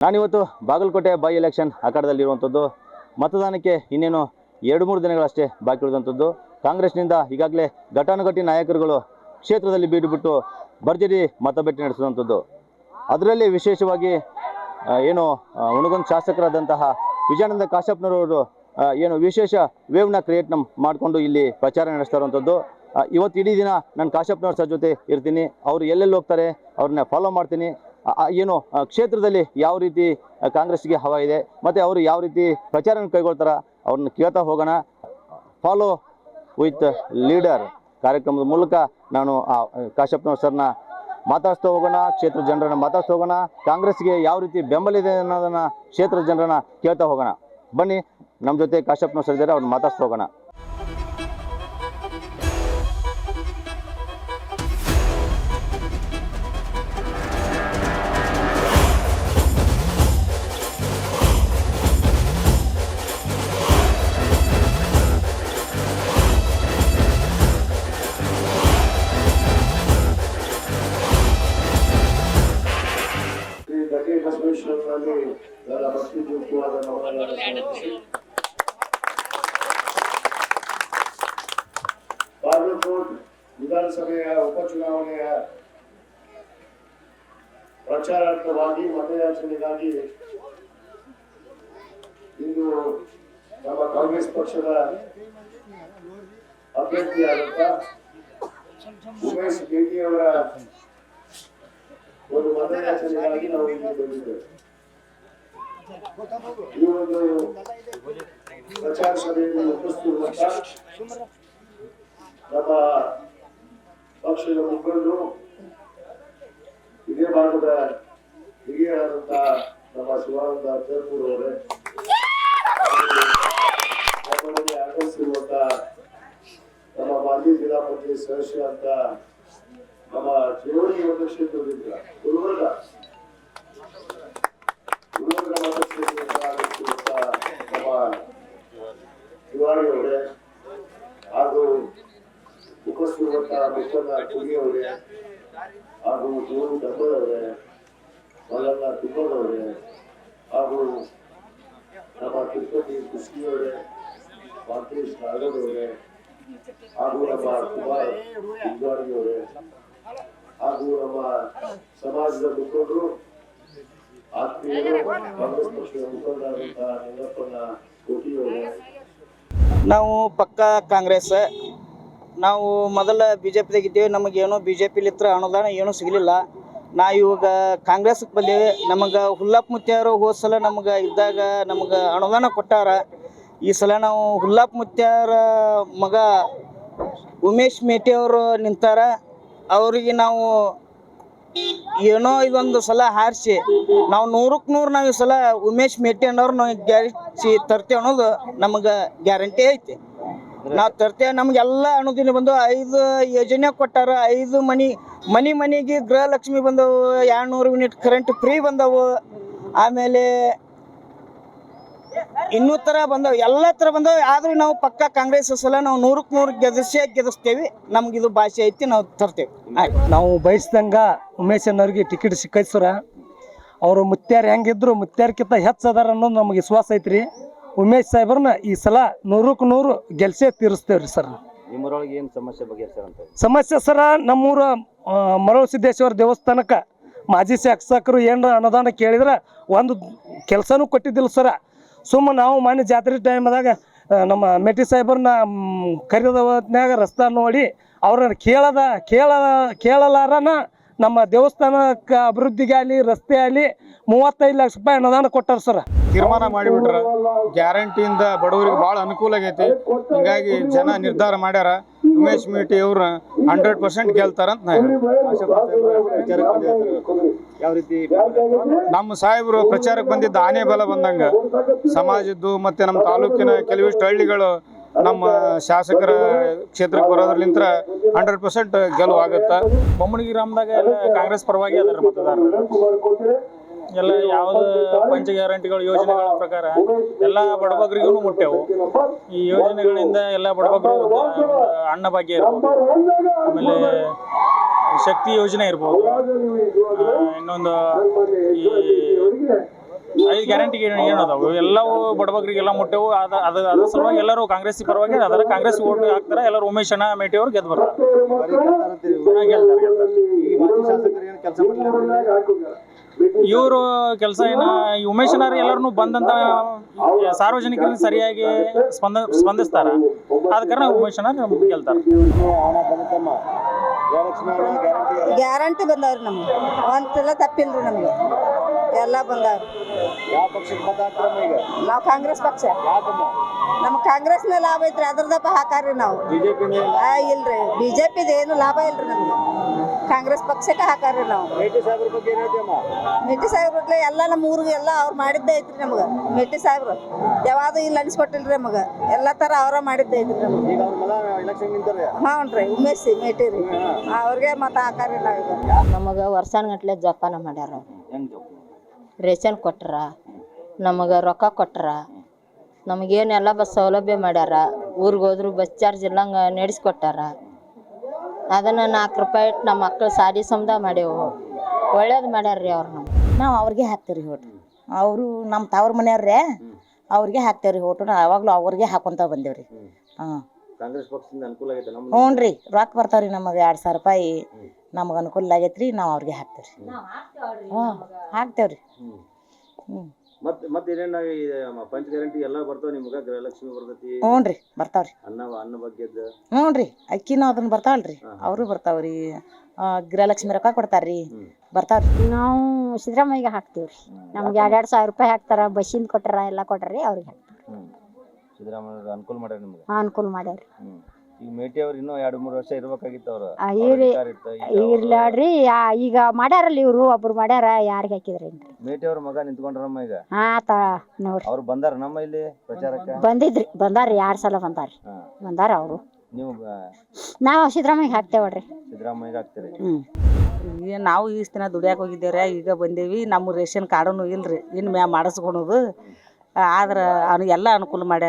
ನಾನಿವತ್ತು Bagalkot by election ಅಖಾಡದಲ್ಲಿರುವಂಥದ್ದು. ಮತದಾನಕ್ಕೆ ಇನ್ನೇನು 2-3 ದಿನಗಳಷ್ಟೇ ಬಾಕಿ ಉಳಿದಂಥದ್ದು. ಕಾಂಗ್ರೆಸ್ನಿಂದ ಈಗಾಗಲೇ ಘಟಾನುಘಟಿ ನಾಯಕರುಗಳು ಕ್ಷೇತ್ರದಲ್ಲಿ ಬೀಡುಬಿಟ್ಟು ಭರ್ಜರಿ ಮತಬೇಟೆ ನಡೆಸಿದಂಥದ್ದು. ಅದರಲ್ಲಿ ವಿಶೇಷವಾಗಿ ಏನು ಹುಣಗನ್ ಶಾಸಕರಾದಂತಹ ವಿಜಯಾನಂದ ಕಾಶಪ್ಪನವರು ಏನು ವಿಶೇಷ ವೇವ್ನ ಕ್ರಿಯೇಟ್ ಮಾಡಿಕೊಂಡು ಇಲ್ಲಿ ಪ್ರಚಾರ ನಡೆಸ್ತಾ ಇರುವಂಥದ್ದು. ಇವತ್ತು ಇಡೀ ದಿನ ನಾನು ಕಾಶಪ್ಪನವ್ರ ಸರ್ ಜೊತೆ ಇರ್ತೀನಿ. ಅವರು ಎಲ್ಲೆಲ್ಲಿ ಹೋಗ್ತಾರೆ ಅವ್ರನ್ನ ಫಾಲೋ ಮಾಡ್ತೀನಿ. ಏನು ಕ್ಷೇತ್ರದಲ್ಲಿ ಯಾವ ರೀತಿ ಕಾಂಗ್ರೆಸ್ಗೆ ಹವಾ ಇದೆ ಮತ್ತು ಅವರು ಯಾವ ರೀತಿ ಪ್ರಚಾರ ಕೈಗೊಳ್ತಾರ ಅವ್ರನ್ನ ಕೇಳ್ತಾ ಹೋಗೋಣ. ಫಾಲೋ ವಿತ್ ಲೀಡರ್ ಕಾರ್ಯಕ್ರಮದ ಮೂಲಕ ನಾನು ಕಾಶಪ್ಪನವ್ರ ಸರ್ನ ಮಾತಾಡ್ತಾ ಹೋಗೋಣ, ಕ್ಷೇತ್ರ ಜನರನ್ನ ಮಾತಾಡ್ತಾ ಹೋಗೋಣ, ಕಾಂಗ್ರೆಸ್ಗೆ ಯಾವ ರೀತಿ ಬೆಂಬಲ ಇದೆ ಅನ್ನೋದನ್ನು ಕ್ಷೇತ್ರ ಜನರನ್ನ ಕೇಳ್ತಾ ಹೋಗೋಣ. ಬನ್ನಿ, ನಮ್ಮ ಜೊತೆ ಕಾಶಪ್ಪನವ್ರ ಸರ್ ಇದ್ದಾರೆ, ಅವ್ರನ್ನ ಮಾತಾಡ್ತಾ ಹೋಗೋಣ. ಬಾಗಲಕೋಟೆ ವಿಧಾನಸಭೆಯ ಉಪಚುನಾವಣೆಯ ಪ್ರಚಾರಾರ್ಥವಾಗಿ ಮತಯಾಚನೆಗಾಗಿ ಇಂದು ನಮ್ಮ ಕಾಂಗ್ರೆಸ್ ಪಕ್ಷದ ಅಭ್ಯರ್ಥಿಯಾದಂತ ಉಮೇಶ್ ಬೇಟಿ ಅವರ ಒಂದು ಮತಯಾಚನೆಗಾಗಿ ನಾವು ಇಲ್ಲಿ ಬಂದಿದ್ದೇವೆ. ಈ ಒಂದು ಪ್ರಚಾರ ಸಭೆಯಲ್ಲಿ ಉಪಸ್ಥಿತಿರುವಂತ ನಮ್ಮ ಪಕ್ಷದ ಮುಖಂಡರು, ಇದೇ ಭಾಗದ ಹಿರಿಯರಾದಂತಹ ನಮ್ಮ ಶಿವಾನಂದ ತೇರ್ಪೂರ್ ಅವರೇ, ನಮ್ಮೊಂದಿಗೆ ಆಗಮಿಸಿರುವಂತ ನಮ್ಮ ಮಾಜಿ ಜಿಲ್ಲಾ ಪಂಚಾಯತ್ ಸದಸ್ಯ ಅಂತ ನಮ್ಮ ಜೋಡಿ ಮತಕ್ಷೇತ್ರದಿಂದ ಗುಲ್ಬರ್ಗ ಮತಕ್ಷೇತ್ರದಿಂದ ಆಗಮಿಸಿರುವಂತ ನಮ್ಮ ಶಿವಾಣಿ ಅವರೇ ಹಾಗೂ ಉಪಸ್ಥಿತಿರುವಂತಹ ಮುಖಂಡ ಕುಡಿ ಅವರೇ ಹಾಗೂ ಜೋರು ಡಬ್ಬಲ್ ಅವರೇ, ಮಲ್ಲಣ್ಣ ತುಪ್ಪಲ್ ಅವರೇ ಹಾಗೂ ನಮ್ಮ ತಿರುಪತಿ ಕುಸ್ಕಿ ಅವರೇ, ಮಾಂತೇಶ್ ನಾಗದ್ ಅವರೇ ಹಾಗೂ ನಮ್ಮ ಕುಮಾರ್ ಹಿಂಗಾಡಿ ಅವರೇ ಹಾಗೂ ನಮ್ಮ ಸಮಾಜದ ಮುಖಂಡರು, ಆತ್ಮೀಯರು, ಕಾಂಗ್ರೆಸ್ ಪಕ್ಷದ ಮುಖಂಡರಾದಂತಹ ನಿಂಗಪ್ಪನ ಕೋಟಿ ಅವರೇ. ನಾವು ಪಕ್ಕಾ ಕಾಂಗ್ರೆಸ್. ನಾವು ಮೊದಲ BJP ಇದ್ದೀವಿ. ನಮಗೇನು BJP ಅನುದಾನ ಏನೂ ಸಿಗಲಿಲ್ಲ. ನಾವು ಇವಾಗ ಕಾಂಗ್ರೆಸ್ಗೆ ಬಂದೇವೆ. ನಮಗೆ ಹುಲ್ಲಪ್ಪ ಮುತ್ಯಾರು ಹೋದ ಸಲ ನಮಗೆ ಇದ್ದಾಗ ನಮಗೆ ಅನುದಾನ ಕೊಟ್ಟಾರ. ಈ ಸಲ ನಾವು ಹುಲ್ಲಪ್ಪ ಮುತ್ಯಾರ ಮಗ ಉಮೇಶ್ ಮೇಟಿ ಅವರು ನಿಂತಾರ. ಅವರಿಗೆ ನಾವು ಏನೋ ಇದೊಂದು ಸಲ ಹಾರಿಸಿ ನಾವು 100ಕ್ಕೆ 100 ನಾವು ಈ ಸಲ ಉಮೇಶ್ ಮೇಟಿ ಅನ್ನೋರು ನಾವು ಗ್ಯಾರಂಟಿ ತರ್ತೇವೆ ಅನ್ನೋದು ನಮಗೆ ಗ್ಯಾರಂಟಿ ಐತಿ. ನಾವು ತರ್ತೇವೆ. ನಮಗೆಲ್ಲ ಅನುದಾನ ಬಂದು 5 ಯೋಜನೆ ಕೊಟ್ಟಾರ. 5 ಮನೆಗೆ ಗೃಹಲಕ್ಷ್ಮಿ ಬಂದವು, 200 ಯೂನಿಟ್ ಕರೆಂಟ್ ಫ್ರೀ ಬಂದವು. ಆಮೇಲೆ ಇನ್ನೂ ಥರ ಬಂದವು, ಎಲ್ಲ ಥರ ಬಂದವು. ಆದರೂ ನಾವು ಪಕ್ಕ ಕಾಂಗ್ರೆಸ್ ಸಲ ನಾವು 100ಕ್ಕೆ 100 ಗೆದಿಸ್ತೇವೆ. ನಮಗಿದು ಭಾಷೆ ಐತಿ, ನಾವು ತರ್ತೇವೆ. ನಾವು ಬಯಸ್ದಂಗ ಉಮೇಶ್ ಅನ್ನೋರಿಗೆ ಟಿಕೆಟ್ ಸಿಕ್ಕೈತಿ ಸರ. ಅವರು ಮುತ್ಯಾರು ಹೆಂಗಿದ್ರು ಮುತ್ಯಾರ್ಕಿಂತ ಹೆಚ್ಚು ಅದಾರ ಅನ್ನೋದು ನಮಗೆ ವಿಶ್ವಾಸ ಐತ್ರಿ. ಉಮೇಶ್ ಸಾಹೇಬ್ರನ್ನ ಈ ಸಲ 100ಕ್ಕೆ 100 ಗೆಲ್ಸೇ ತೀರಿಸ್ತೇವ್ರಿ ಸರ್. ನಿಮ್ಮೂರೊಳಗೆ ಏನು ಸಮಸ್ಯೆ ಬಗೆಹರಿಸ್ತಾರಂತ? ಸಮಸ್ಯೆ ಸರ, ನಮ್ಮೂರ ಮರಳಸಿದ್ದೇಶ್ವರ ದೇವಸ್ಥಾನಕ್ಕೆ ಮಾಜಿ ಶಾಸಕರು ಏನಾರ ಅನುದಾನ ಕೇಳಿದ್ರೆ ಒಂದು ಕೆಲಸನೂ ಕೊಟ್ಟಿದ್ದಿಲ್ಲ ಸರ. ಸುಮ್ಮನೆ ನಾವು ಮಾನ್ಯ ಜಾತ್ರೆ ಟೈಮ್ದಾಗ ನಮ್ಮ ಮೇಟಿ ಸಾಹೇಬ್ರನ್ನ ಕರೆದ ಹೊತ್ನ್ಯಾಗ ರಸ್ತೆ ನೋಡಿ ಅವ್ರನ್ನ ಕೇಳಲಾರನ ನಮ್ಮ ದೇವಸ್ಥಾನಕ್ಕೆ ಅಭಿವೃದ್ಧಿಗೆ ಆಗಲಿ ರಸ್ತೆ ಆಗಲಿ 35 ಲಕ್ಷ ರೂಪಾಯಿ ಅನುದಾನ ಕೊಟ್ಟಾರ ಸರ್. ತೀರ್ಮಾನ ಮಾಡಿಬಿಟ್ರ. ಗ್ಯಾರಂಟಿಯಿಂದ ಬಡವರಿಗೆ ಭಾಳ ಅನುಕೂಲ ಆಗೈತಿ. ಹಿಂಗಾಗಿ ಜನ ನಿರ್ಧಾರ ಮಾಡ್ಯಾರ ಉಮೇಶ್ ಮೇಟಿ ಅವ್ರ 100% ಗೆಲ್ತಾರಂತ ನಾ ಯಾವ ರೀತಿ ನಮ್ಮ ಸಾಹೇಬರು ಪ್ರಚಾರಕ್ಕೆ ಬಂದಿದ್ದ ಆನೆ ಬಲ ಬಂದಂಗ ಸಮಾಜದ್ದು ಮತ್ತೆ ನಮ್ಮ ತಾಲೂಕಿನ ಕೆಲವಿಷ್ಟು ಹಳ್ಳಿಗಳು ನಮ್ಮ ಶಾಸಕರ ಕ್ಷೇತ್ರಕ್ಕೆ ಬರೋದ್ರಲಿಂತ 100% ಗೆಲುವು ಆಗುತ್ತ. ಬೊಮ್ಮನಗಿ ಗ್ರಾಮದಾಗ ಎಲ್ಲ ಕಾಂಗ್ರೆಸ್ ಪರವಾಗಿ ಅದಾರ ಮತದಾರರು. ಎಲ್ಲ ಯಾವ್ದು ಪಂಚ ಗ್ಯಾರಂಟಿಗಳು ಯೋಜನೆಗಳ ಪ್ರಕಾರ ಎಲ್ಲ ಬಡಬಗ್ರಿಗೂ ಮುಟ್ಟ್ಯಾವು. ಈ ಯೋಜನೆಗಳಿಂದ ಎಲ್ಲ ಬಡಬಗ್ರು ಅನ್ನ ಭಾಗ್ಯ ಇರ್ಬೋದು, ಆಮೇಲೆ ಶಕ್ತಿ ಯೋಜನೆ ಇರ್ಬೋದು, ಇನ್ನೊಂದು ಈ 5 ಗ್ಯಾರಂಟಿ ಏನು ಅದಾವು ಎಲ್ಲವೂ ಬಡಬಗ್ರಿಗೆಲ್ಲ ಮುಟ್ಟೆವು. ಅದ್ರ ಸಲುವಾಗಿ ಎಲ್ಲರೂ ಕಾಂಗ್ರೆಸ್ ಪರವಾಗಿ ಅದರ ಕಾಂಗ್ರೆಸ್ ಓಟ್ ಹಾಕ್ತಾರೆ. ಎಲ್ಲರೂ ಉಮೇಶ್ ಅಣ್ಣ ಮೇಟಿ ಅವ್ರು ಗೆದ್ದು ಬರ್ತಾರೆ. ಇವರು ಕೆಲಸ ಏನು ಈ ಉಮೇಶ್ ಅಣ್ಣ ಎಲ್ಲರೂ ಬಂದಂತ ಸಾರ್ವಜನಿಕರಿಗೆ ಸರಿಯಾಗಿ ಸ್ಪಂದಿಸ್ತಾರ. ಆದ ಕಾರಣ ಉಮೇಶ್ ಅಣ್ಣ ಗೆಲ್ತಾರೆ. ಗ್ಯಾರಂಟಿ ಬಂದವ್ರಿ ನಮ್ಗೆ ಒಂದ್ಸಲ ತಪ್ಪಿಲ್ರಿ ನಮ್ಗೆ ಎಲ್ಲ ಬಂದವ್ರಿ. ನಾವು ಕಾಂಗ್ರೆಸ್ ಪಕ್ಷ. ನಮ್ಗೆ ಕಾಂಗ್ರೆಸ್ನ ಲಾಭ ಐತ್ರಿ, ಅದ್ರದಪ್ಪ ಹಾಕಾರ್ರಿ ನಾವು. ಇಲ್ರಿ ಬಿಜೆಪಿದ ಏನು ಲಾಭ ಇಲ್ರಿ ನಮ್ಗೆ, ಕಾಂಗ್ರೆಸ್ ಪಕ್ಷಕ್ಕೆ ಹಾಕಾರ್ರಿ ನಾವು. ಮೇಟಿ ಸಾಹೇಬ್ರ ಎಲ್ಲ ನಮ್ಮ ಊರಿಗೆ ಎಲ್ಲ ಅವ್ರು ಮಾಡಿದ್ದೇ ಐತ್ರಿ ನಮ್ಗೆ. ಮೇಟಿ ಸಾಹೇಬ್ರು ಯಾವ್ದು ಇಲ್ಲ ಅನ್ಸ್ಕೊಟ್ಟಿಲ್ರಿ ನಮಗೆ, ಎಲ್ಲ ತರ ಅವ್ರ ಮಾಡಿದ್ದೇ ಐತ್ರಿ ನಮ್ಗೆ. ಹ್ಞೂ ರೀ ಉಮೇಶ್ ಮೇಟಿ ರೀ, ಅವ್ರಿಗೆ ಮತ ಹಾಕಾರ್ರಿ ನಾವೀಗ. ನಮಗೆ ವರ್ಷಾನ್ಗಟ್ಲೆ ಜೋಪಾನ ಮಾಡ್ಯಾರ. ರೇಷನ್ ಕೊಟ್ರ, ನಮಗೆ ರೊಕ್ಕ ಕೊಟ್ರ, ನಮಗೇನೆಲ್ಲ ಬಸ್ ಸೌಲಭ್ಯ ಮಾಡ್ಯಾರ. ಊರಿಗೆ ಹೋದ್ರು ಬಸ್ ಚಾರ್ಜ್ ಇಲ್ಲಂಗೆ ನಡೆಸ್ಕೊಟ್ಟಾರ. ಅದನ್ನು 4 ರೂಪಾಯಿ ಇಟ್ಟು ನಮ್ಮ ಮಕ್ಕಳು ಸಾಲಿ ಸಮದ ಮಾಡೇವು. ಒಳ್ಳೇದು ಮಾಡ್ಯಾರ್ರಿ ಅವ್ರು. ನಾವು ಅವ್ರಿಗೆ ಹಾಕ್ತೇವ್ರಿ ಓಟು. ಅವರು ನಮ್ಮ ತವ್ರ ಮನೆಯವ್ರೇ, ಅವ್ರಿಗೆ ಹಾಕ್ತೇವ್ರಿ ಓಟು. ಯಾವಾಗಲೂ ಅವ್ರಿಗೆ ಹಾಕೊಂತ ಬಂದೇವ್ರಿ. ಹಾಂ ಕಾಂಗ್ರೆಸ್ ಪಕ್ಷದಿಂದ ಅನುಕೂಲ ಆಗೈತೆ ನಮ್ಗೆ. ಹ್ಞೂ ರೀ, ರೊಕ್ಕ ಬರ್ತಾವ್ರಿ ನಮಗೆ 2,000 ರೂಪಾಯಿ. ನಮಗೆ ಅನುಕೂಲ ಆಗೈತ್ರಿ, ನಾವು ಅವ್ರಿಗೆ ಹಾಕ್ತೇವ್ರಿ. ಹ್ಞೂ ಹಾಕ್ತೇವ್ರಿ. ಹ್ಞೂ ಮತ್ತೆ ಏನೇನು ಪಂಚ ಗ್ಯಾರಂಟಿ ಎಲ್ಲ ಬರ್ತಾವ ನಿಮ್ಗೆ? ಗೃಹಲಕ್ಷ್ಮಿ ಬರ್ತೈತಿ. ಹ್ಞೂ ರೀ ಬರ್ತಾವ್ರಿ. ಅನ್ನ ಬಗ್ಗೆದ್ದು. ಹ್ಞೂ ರೀ ಅಕ್ಕಿನೂ ಅದನ್ನ ಬರ್ತಾವಲ್ರಿ, ಅವರು ಬರ್ತಾವ್ರಿ. ಗೃಹಲಕ್ಷ್ಮಿ ರೊಕ್ಕ ಕೊಡ್ತಾರ್ರಿ, ಬರ್ತಾವ್ರಿ. ನಾವು ಸಿದ್ದರಾಮಯ್ಯಗೆ ಹಾಕ್ತೀವ್ರಿ. ನಮ್ಗೆ 2,000 ರೂಪಾಯಿ ಹಾಕ್ತಾರ, ಬಸ್ಸಿಂದ ಕೊಟ್ಟಾರ, ಎಲ್ಲ ಕೊಟ್ಟಾರಿ, ಅವ್ರಿಗೆ ಹಾಕ್ತಾರೆ. ಸಿದ್ದರಾಮಯ್ಯ ಅನುಕೂಲ ಮಾಡ್ಯಾರ ನಿಮ್ಗೆ? ಅನುಕೂಲ ಮಾಡ್ಯಾರಿ. ಈಗ ಮೇಟಿ ಅವ್ರು ಇನ್ನೂ 2-3 ವರ್ಷ ಇರ್ಬೇಕಾಗಿತ್ತು ಅವ್ರು. ಇರ್ಲಾಡ್ರಿ, ಈಗ ಮಾಡ್ಯಾರಲ್ಲ ಇವ್ರು, ಒಬ್ರು ಮಾಡ್ಯಾರ, ಯಾರಿಗೆ ಹಾಕಿದ್ರಿ? ಮೇಟಿ ಅವ್ರ ಮಗ ನಿಂತ್ಕೊಂಡ್ರಮ್ಮ ಈಗ. ನೋಡ್ರಿ ಅವ್ರು ಬಂದಾರ ನಮ್ಮ ಇಲ್ಲಿ ಪ್ರಚಾರಕ್ಕೆ? ಬಂದಿದ್ರಿ, ಬಂದಾರ್ರಿ 2 ಸಲ ಬಂದಾರ ಅವರು. ನೀವು ನಾವು ಸಿದ್ದರಾಮಯ್ಯಗೆ ಹಾಕ್ತೇವಡ್ರಿ. ಸಿದ್ದರಾಮಯ್ಯಗೆ ಹಾಕ್ತೀರಿ? ನಾವು ಇಷ್ಟು ದಿನ ದುಡಿಯಾಕೆ ಹೋಗಿದ್ದೇವ್ರಿ, ಈಗ ಬಂದೇವಿ. ನಮ್ಮ ರೇಷನ್ ಕಾರ್ಡೂ ಇಲ್ರಿ, ಇನ್ನು ಮ್ಯಾ ಮಾಡಿಸ್ಕೊಳೋದು. ಆದ್ರೆ ಎಲ್ಲ ಅನುಕೂಲ ಮಾಡ್ಯಾರಿ.